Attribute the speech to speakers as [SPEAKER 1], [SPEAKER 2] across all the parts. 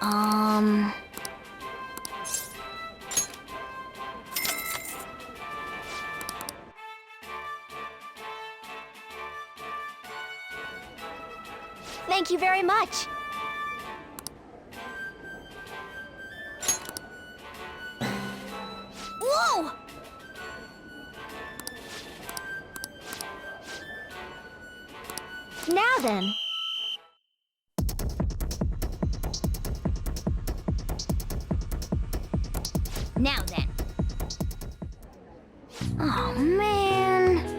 [SPEAKER 1] Um...
[SPEAKER 2] Thank you very much. Whoa! Now then. Now then.
[SPEAKER 1] Oh, man.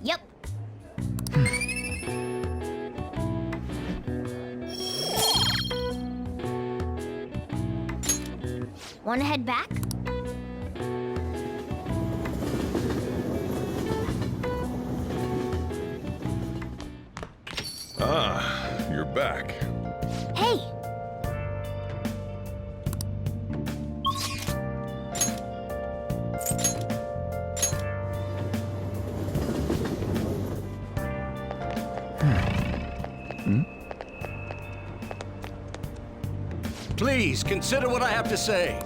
[SPEAKER 2] Yep. Wanna head back?
[SPEAKER 3] Ah, you're back.
[SPEAKER 2] Hey!
[SPEAKER 4] Please, consider what I have to say.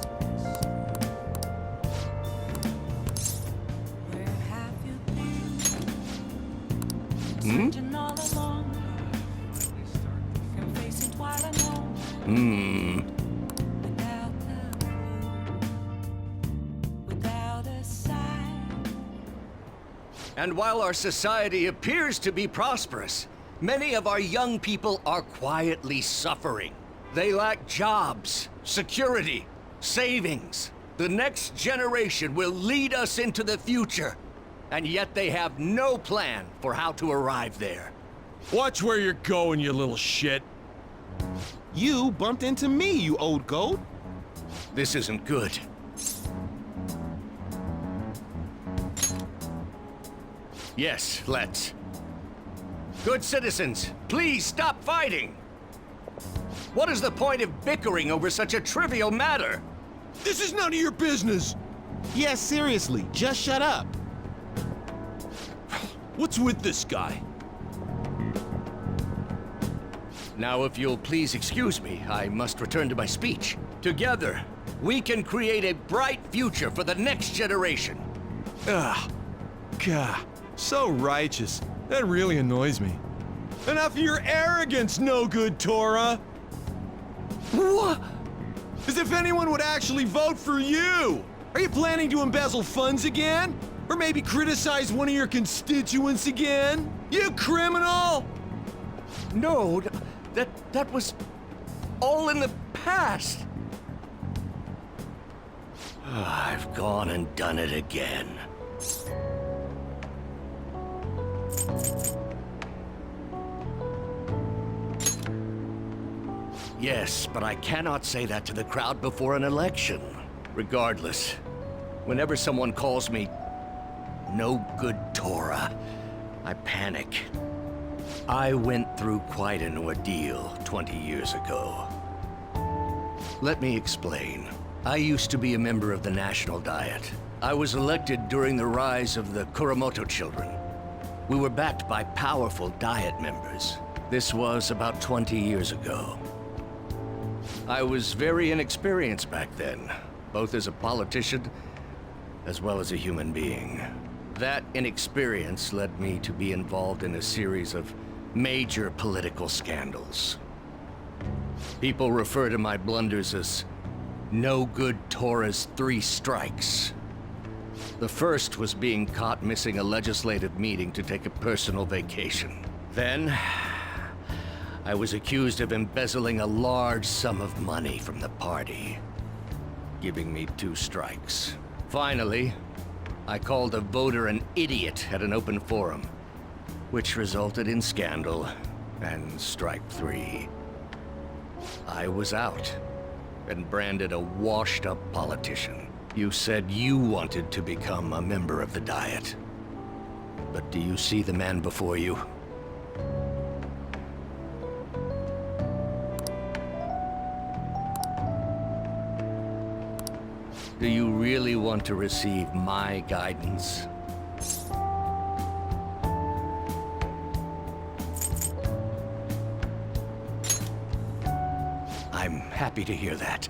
[SPEAKER 4] And while our society appears to be prosperous, many of our young people are quietly suffering. They lack jobs, security, savings. The next generation will lead us into the future, and yet they have no plan for how to arrive there.
[SPEAKER 5] Watch where you're going, you little shit.
[SPEAKER 6] You bumped into me, you old goat.
[SPEAKER 4] This isn't good. Yes, let's. Good citizens, please stop fighting! What is the point of bickering over such a trivial matter?
[SPEAKER 5] This is none of your business.
[SPEAKER 6] Yeah, seriously, just shut up.
[SPEAKER 5] What's with this guy?
[SPEAKER 4] Now, if you'll please excuse me, I must return to my speech. Together, we can create a bright future for the next generation.
[SPEAKER 5] Ugh. God, so righteous. That really annoys me. Enough of your arrogance, no good Torah!
[SPEAKER 4] What?
[SPEAKER 5] As if anyone would actually vote for you! Are you planning to embezzle funds again? Or maybe criticize one of your constituents again? You criminal!
[SPEAKER 4] No, that was all in the past. I've gone and done it again. Yes, but I cannot say that to the crowd before an election. Regardless, whenever someone calls me no good Torah, I panic. I went through quite an ordeal 20 years ago. Let me explain. I used to be a member of the National Diet. I was elected during the rise of the Kuromoto children. We were backed by powerful Diet members. This was about 20 years ago. I was very inexperienced back then, both as a politician as well as a human being. That inexperience led me to be involved in a series of major political scandals. People refer to my blunders as no good Torah's 3 strikes. The first was being caught missing a legislative meeting to take a personal vacation. Then, I was accused of embezzling a large sum of money from the party, giving me 2 strikes. Finally, I called a voter an idiot at an open forum, which resulted in scandal and strike 3. I was out and branded a washed-up politician. You said you wanted to become a member of the Diet. But do you see the man before you? Do you really want to receive my guidance? happy to hear that.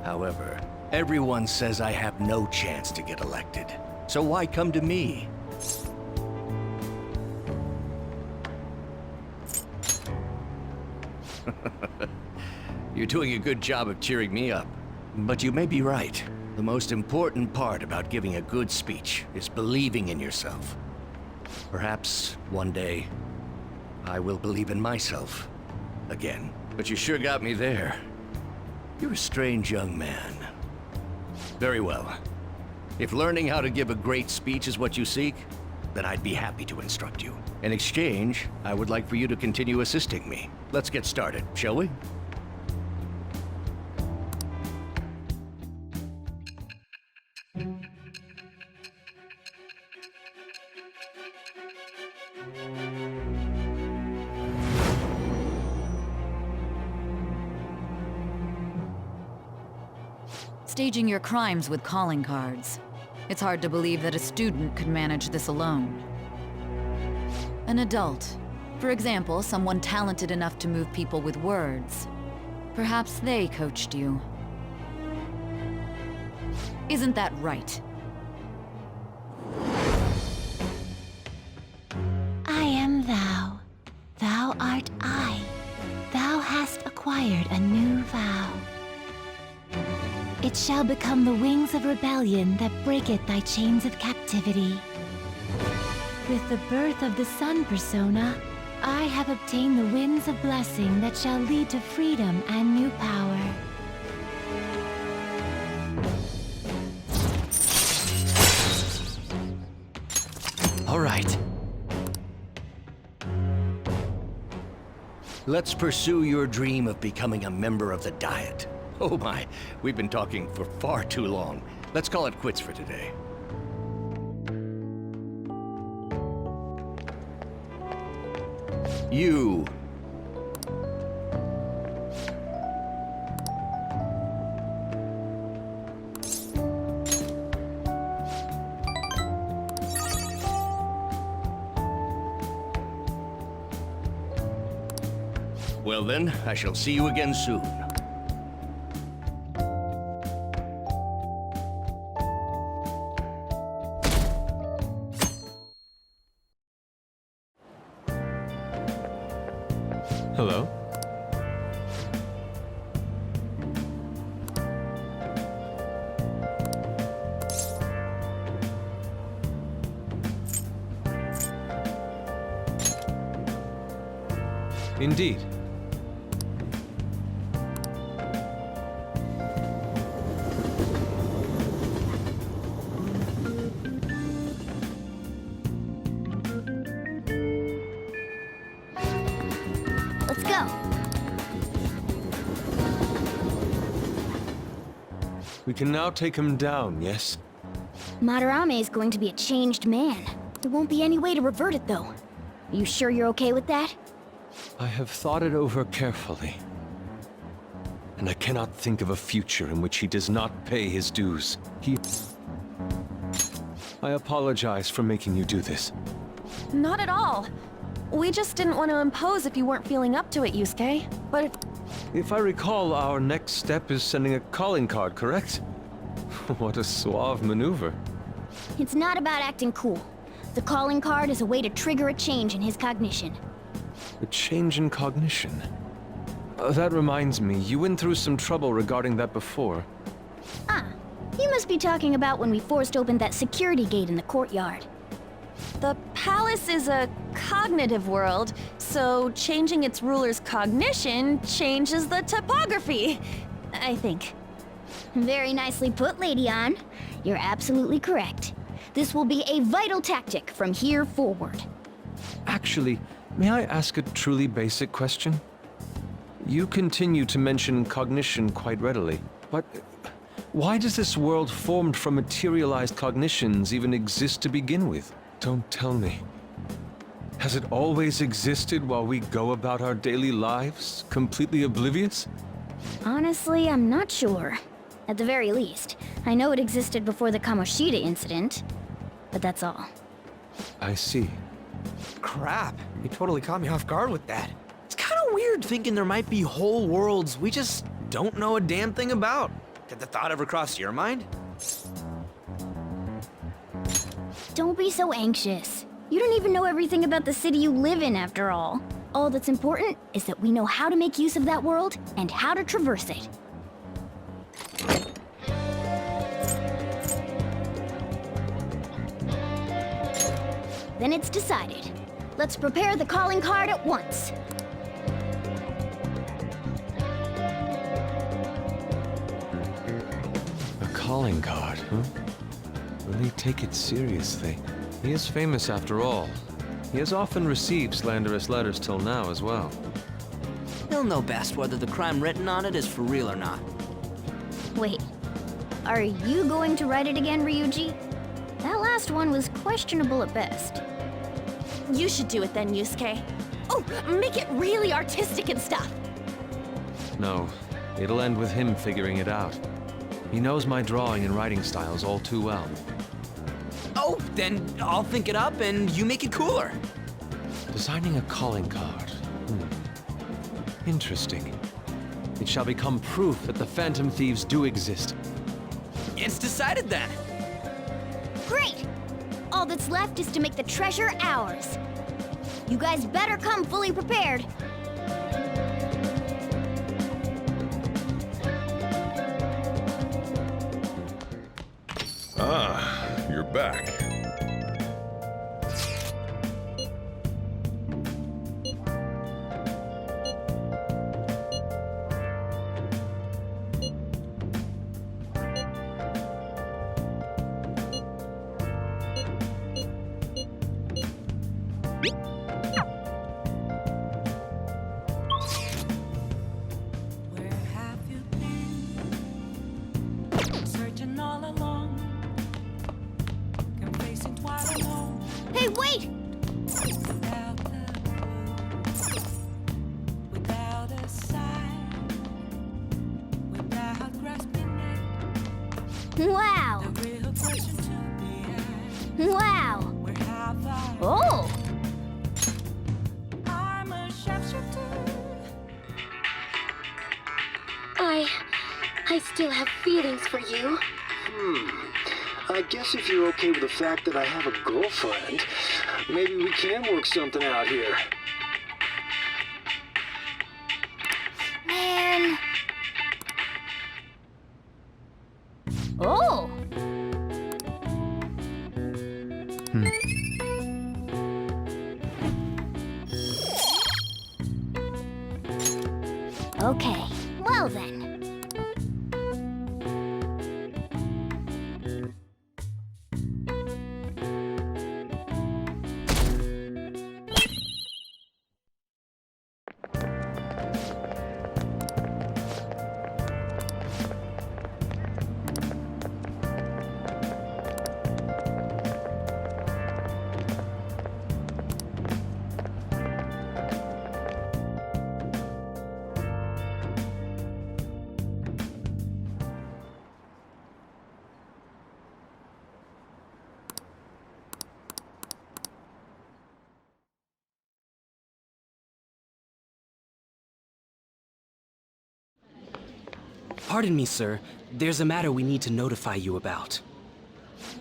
[SPEAKER 4] However, everyone says I have no chance to get elected. So why come to me? You're doing a good job of cheering me up. But you may be right. The most important part about giving a good speech is believing in yourself. Perhaps one day, I will believe in myself again. But you sure got me there. You're a strange young man. Very well. If learning how to give a great speech is what you seek, then I'd be happy to instruct you. In exchange, I would like for you to continue assisting me. Let's get started, shall we?
[SPEAKER 7] Staging your crimes with calling cards. It's hard to believe that a student could manage this alone. An adult. For example, someone talented enough to move people with words. Perhaps they coached you. Isn't that right?
[SPEAKER 1] I am thou. Thou art I. Thou hast acquired a new vow. It shall become the wings of rebellion that breaketh thy chains of captivity. With the birth of the sun persona, I have obtained the winds of blessing that shall lead to freedom and new power.
[SPEAKER 4] All right. Let's pursue your dream of becoming a member of the Diet. Oh my, we've been talking for far too long. Let's call it quits for today. You. Well then, I shall see you again soon.
[SPEAKER 5] Hello? Indeed.
[SPEAKER 2] Let's go.
[SPEAKER 5] We can now take him down, yes?
[SPEAKER 2] Madarame is going to be a changed man. There won't be any way to revert it, though. Are you sure you're okay with that?
[SPEAKER 5] I have thought it over carefully. And I cannot think of a future in which he does not pay his dues. I apologize for making you do this.
[SPEAKER 8] Not at all. We just didn't want to impose if you weren't feeling up to it, Yusuke. But
[SPEAKER 5] If I recall, our next step is sending a calling card, correct? What a suave maneuver.
[SPEAKER 2] It's not about acting cool. The calling card is a way to trigger a change in his cognition.
[SPEAKER 5] A change in cognition. That reminds me, you went through some trouble regarding that before.
[SPEAKER 2] Ah, you must be talking about when we forced open that security gate in the courtyard.
[SPEAKER 8] the palace is a cognitive world, so changing its ruler's cognition changes the topography, I think.
[SPEAKER 2] Very nicely put, Lady Ann. You're absolutely correct. This will be a vital tactic from here forward.
[SPEAKER 5] Actually, may I ask a truly basic question? You continue to mention cognition quite readily, but why does this world formed from materialized cognitions even exist to begin with? Don't tell me. Has it always existed while we go about our daily lives, completely oblivious?
[SPEAKER 2] Honestly, I'm not sure. At the very least, I know it existed before the Kamoshida incident, but that's all.
[SPEAKER 5] I see.
[SPEAKER 9] Crap, you totally caught me off guard with that. It's kind of weird thinking there might be whole worlds we just don't know a damn thing about. Did the thought ever cross your mind?
[SPEAKER 2] Don't be so anxious. You don't even know everything about the city you live in, after all. All that's important is that we know how to make use of that world and how to traverse it. Then it's decided. Let's prepare the calling card at once.
[SPEAKER 5] A calling card, huh? Will he take it seriously? He is famous after all. He has often received slanderous letters till now as well.
[SPEAKER 10] He'll know best whether the crime written on it is for real or not.
[SPEAKER 2] Wait, are you going to write it again, Ryuji? That last one was questionable at best.
[SPEAKER 8] You should do it then, Yusuke. Oh, make it really artistic and stuff.
[SPEAKER 5] No, it'll end with him figuring it out. He knows my drawing and writing styles all too well.
[SPEAKER 10] Oh, then I'll think it up and you make it cooler.
[SPEAKER 5] Designing a calling card. Interesting. It shall become proof that the Phantom Thieves do exist.
[SPEAKER 10] It's decided then.
[SPEAKER 2] Great! All that's left is to make the treasure ours. You guys better come fully prepared.
[SPEAKER 3] Ah, you're back.
[SPEAKER 2] Hey, wait! Wow! Wow! Oh!
[SPEAKER 11] I still have feelings for you.
[SPEAKER 12] I guess if you're okay with the fact that I have a girlfriend, maybe we can work something out here.
[SPEAKER 2] Man! Oh! Okay, well then.
[SPEAKER 10] Pardon me, sir. There's a matter we need to notify you about.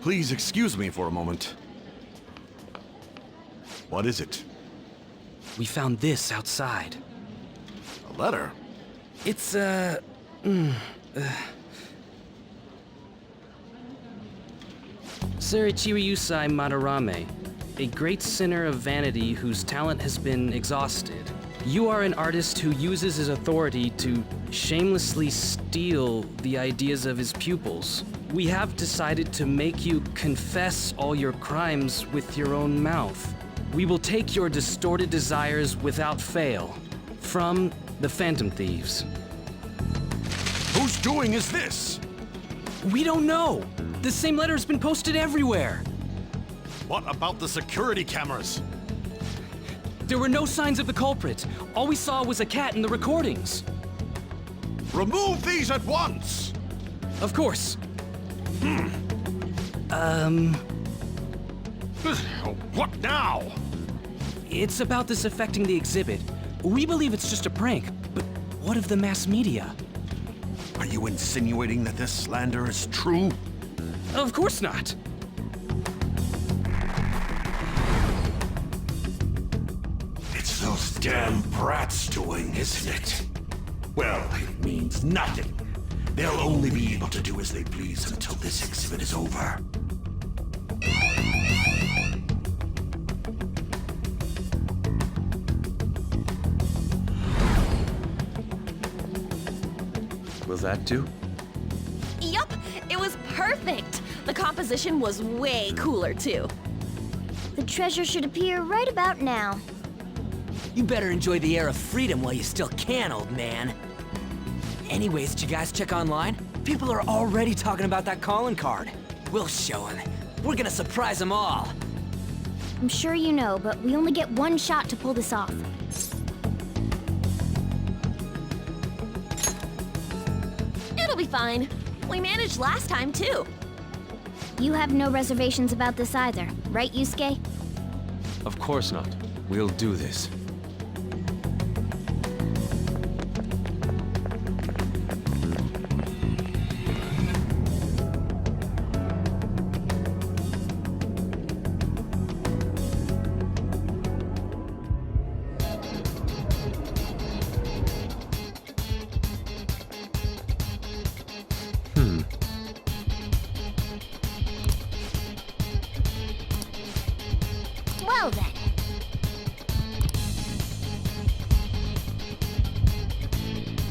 [SPEAKER 3] Please excuse me for a moment. What is it?
[SPEAKER 10] We found this outside.
[SPEAKER 3] A letter?
[SPEAKER 10] It's, Sir Ichiriusai Madarame, a great sinner of vanity whose talent has been exhausted. You are an artist who uses his authority to shamelessly steal the ideas of his pupils. We have decided to make you confess all your crimes with your own mouth. We will take your distorted desires without fail. From the Phantom Thieves.
[SPEAKER 3] Whose doing is this?
[SPEAKER 10] We don't know! The same letter's been posted everywhere!
[SPEAKER 3] What about the security cameras?
[SPEAKER 10] There were no signs of the culprit. All we saw was a cat in the recordings.
[SPEAKER 3] Remove these at once!
[SPEAKER 10] Of course.
[SPEAKER 3] What now?
[SPEAKER 10] It's about this affecting the exhibit. We believe it's just a prank, but what of the mass media?
[SPEAKER 3] Are you insinuating that this slander is true?
[SPEAKER 10] Of course not.
[SPEAKER 3] It's those damn brats doing, isn't it? Well, it means nothing. They'll only be able to do as they please until this exhibit is over.
[SPEAKER 5] Will that do?
[SPEAKER 8] Yup, it was perfect. The composition was way cooler, too.
[SPEAKER 2] The treasure should appear right about now.
[SPEAKER 13] You better enjoy the air of freedom while you still can, old man. Anyways, did you guys check online? People are already talking about that calling card. We'll show them. We're gonna surprise them all.
[SPEAKER 2] I'm sure you know, but we only get one shot to pull this off.
[SPEAKER 8] It'll be fine. We managed last time, too.
[SPEAKER 2] You have no reservations about this either, right, Yusuke?
[SPEAKER 5] Of course not. We'll do this.